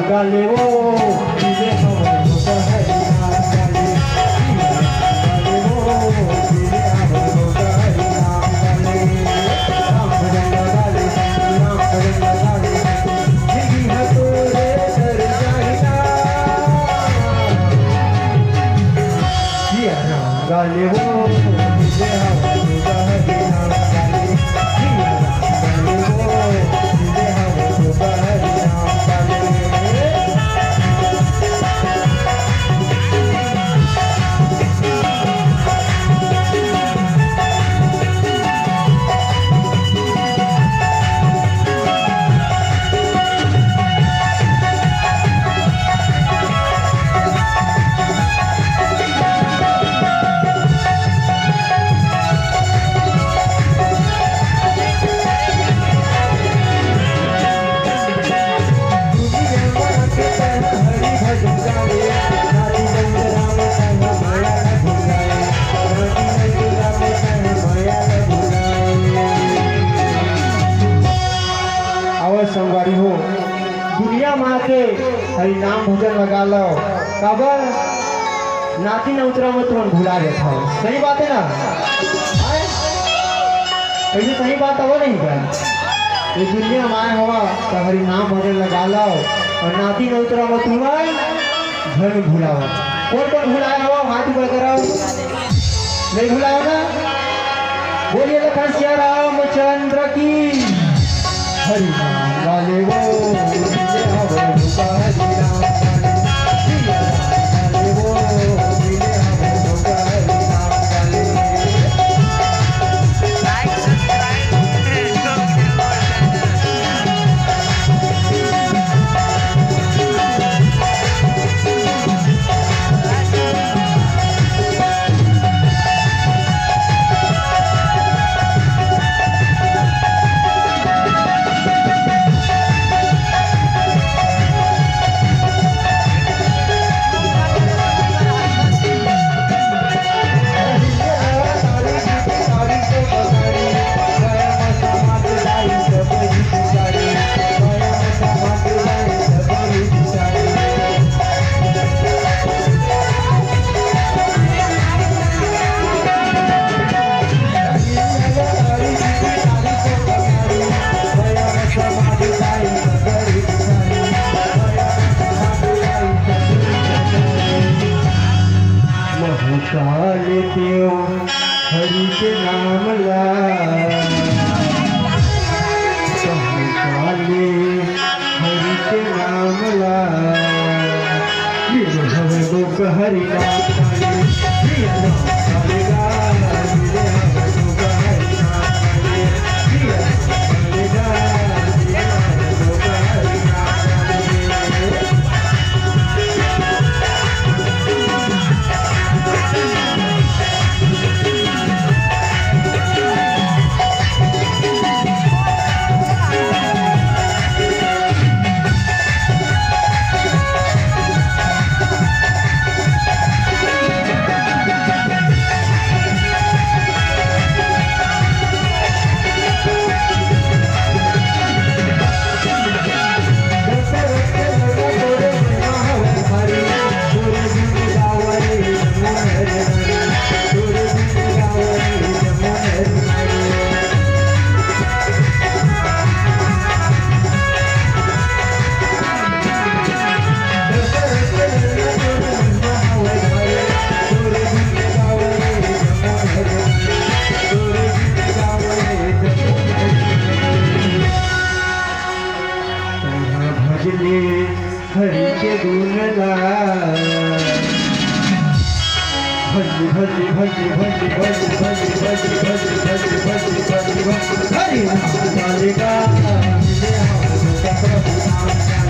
गाले वो जिले हवन होता है नाम गाले वो जिले हवन होता है नाम गाले राम भजन गाले राम भजन गाले जिंदगी है तो रे डर जाएगा जिया राम गाले वो जिले हवन होता है नाम गाले जिया राम गाले वो जिले हवन होता है नाम गाले संगवारी हो दुनिया माँ के हरि नाम भजन लगा लो काबर नाती न उतरा में तुरंत भुला देता हो सही बात है ना कैसे सही बात हो नहीं क्या ये दुनिया माँ हवा तो हरि नाम भजन लगा लो और नाती न उतरा में तुम्हें घर में भुला हो कौन कौन भुलाया हो हाथ ऊपर करो नहीं भुलाया ना बोलिए लखन सिया रामचंद्र की हरि नाम गाले वो जिले हवन होता है नाम गाले जिया राम गाले वो जिले हवन होता है नाम गाले लाइक सब्सक्राइब काले देव हरि के नाम ला काले हरि के नाम ला हमें लोग हरि नाम काले कालेगा हरि के गुण भज भज भज भज भज भज भज भज भज भज भज भज हरि नाम गालेगा जिले हवन होता है नाम